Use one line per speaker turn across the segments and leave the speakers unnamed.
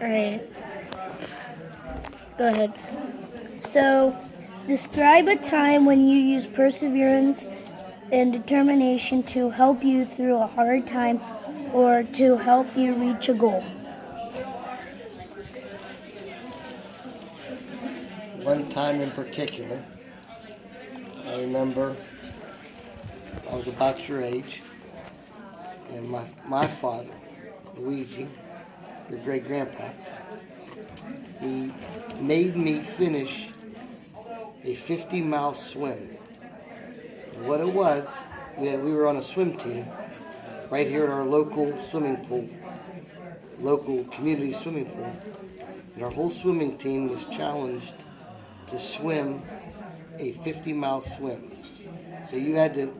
All right, go ahead. So, describe a time when you used perseverance and determination to help you through a hard time or to help you reach a goal.
One time in particular, I remember I was about your age, and my father, Luigi, your great grandpa, he made me finish a 50-mile swim. And what it was, we were on a swim team right here at our local swimming pool, local community swimming pool. And our whole swimming team was challenged to swim a 50-mile swim. So you had to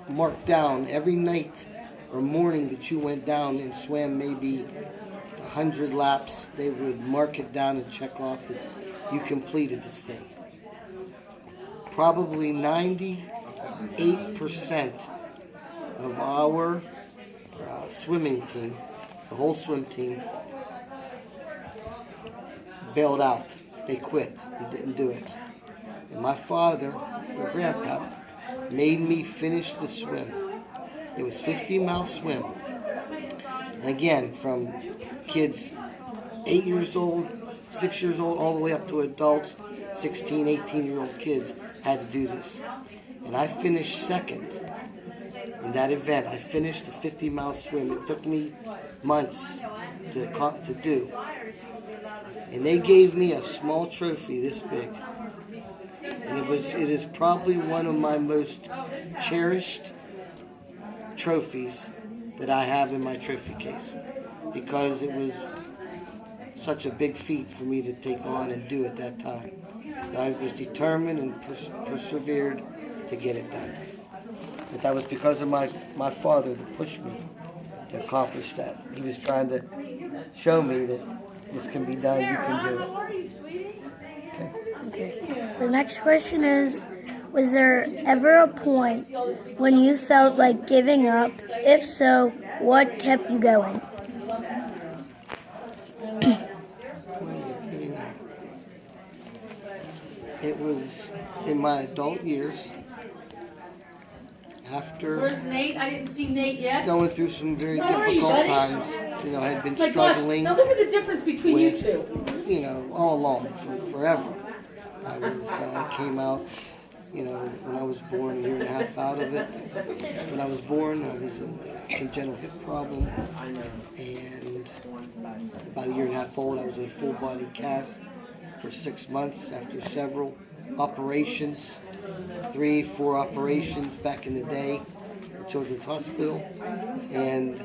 mark down every night or morning that you went down and swam maybe 100 laps. They would mark it down and check off that you completed this thing. Probably 98% of our swimming team, the whole swim team, bailed out. They quit and didn't do it. And my father, your grandpa, made me finish the swim. It was 50-mile swim. And again, from kids 8 years old, 6 years old, all the way up to adults, 16, 18-year-old kids had to do this. And I finished second in that event. I finished the 50-mile swim. It took me months to do. And they gave me a small trophy this big. And it is probably one of my most cherished trophies that I have in my trophy case, because it was such a big feat for me to take on and do at that time. But I was determined and persevered to get it done. But that was because of my father that pushed me to accomplish that. He was trying to show me that this can be done, you can do it.
Okay. The next question is, was there ever a point when you felt like giving up? If so, what kept you going?
It was in my adult years, after
Where's Nate? I didn't see Nate yet.
going through some very difficult times. I had been struggling
Now look at the difference between you
with,
two.
all along, forever. I came out, when I was born, a year and a half out of it. When I was born, I was in a congenital hip problem, and about a year and a half old, I was in a full body cast for 6 months after several operations, 3, 4 operations back in the day at Children's Hospital. And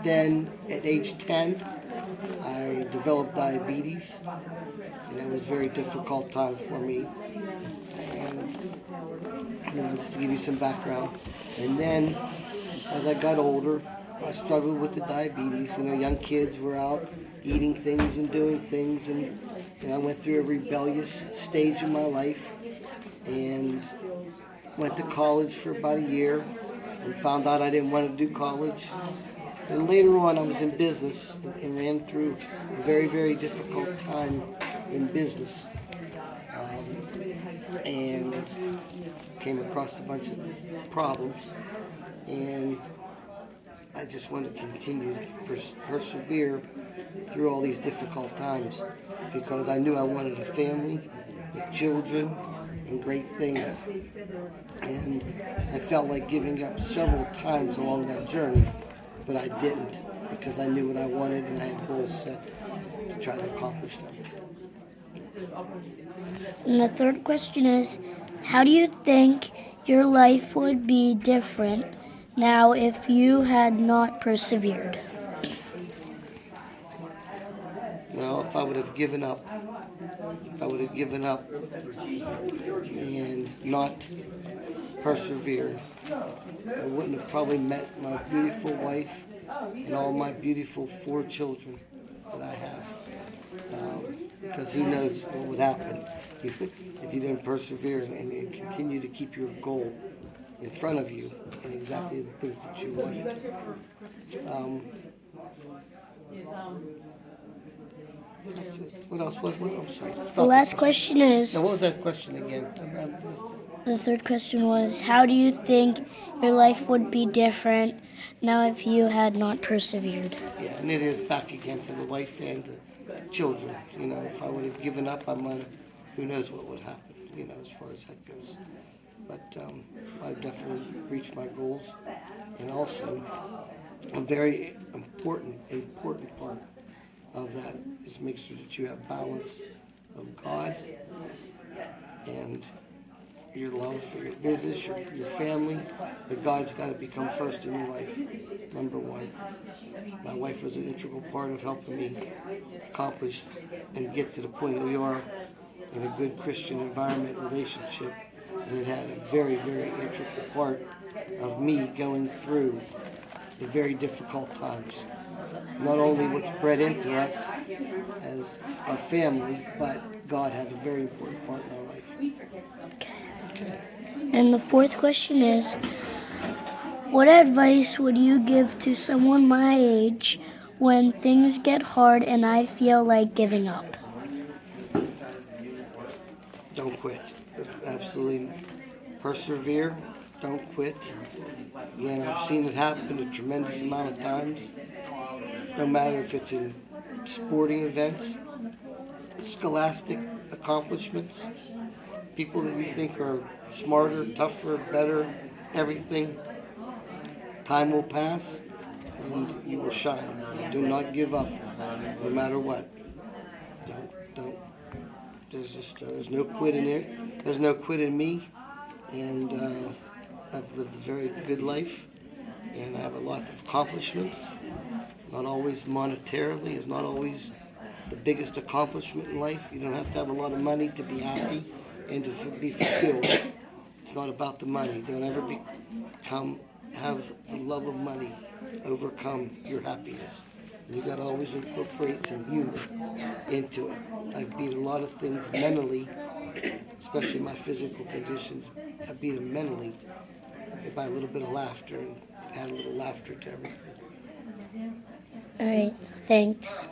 then at age 10, I developed diabetes, and that was a very difficult time for me. And just to give you some background. And then as I got older, I struggled with the diabetes. Young kids were out eating things and doing things, and I went through a rebellious stage in my life, and went to college for about a year, and found out I didn't want to do college. And later on, I was in business and ran through a very, very difficult time in business, and came across a bunch of problems, and I just wanted to continue to persevere through all these difficult times, because I knew I wanted a family with children and great things. And I felt like giving up several times along that journey, but I didn't, because I knew what I wanted and I had goals set to try to accomplish them.
And the third question is, how do you think your life would be different now if you had not persevered?
Well, if I would have given up, and not persevered, I wouldn't have probably met my beautiful wife and all my beautiful 4 children that I have. Because who knows what would happen if you didn't persevere and continue to keep your goal in front of you and exactly the things that you wanted. That's it. What else was? What? I'm sorry.
The last question is,
Now, what was that question again?
the third question was, how do you think your life would be different now if you had not persevered?
Yeah, and it is back again to the wife and the children. You know, if I would have given up, who knows what would happen, you know, as far as that goes. But I've definitely reached my goals. And also, a very important part of that is make sure that you have balance of God and your love for your business, your family, but God's got to become first in your life, number one. My wife was an integral part of helping me accomplish and get to the point we are in a good Christian environment relationship, and it had a very, very integral part of me going through the very difficult times. Not only what's bred into us as our family, but God had a very important part in our life.
And the fourth question is, what advice would you give to someone my age when things get hard and I feel like giving up?
Don't quit. Absolutely persevere. Don't quit. Again, I've seen it happen a tremendous amount of times. No matter if it's in sporting events, scholastic accomplishments, people that you think are smarter, tougher, better, everything. Time will pass and you will shine. Do not give up, no matter what. Don't. There's no quit in it. There's no quit in me. And I've lived a very good life. And I have a lot of accomplishments. Not always monetarily. It's not always the biggest accomplishment in life. You don't have to have a lot of money to be happy and to be fulfilled. It's not about the money. Don't ever have the love of money overcome your happiness. And you got to always incorporate some humor into it. I've beat a lot of things mentally, especially my physical conditions. I beat them mentally by a little bit of laughter and add a little laughter to everything.
All right, thanks.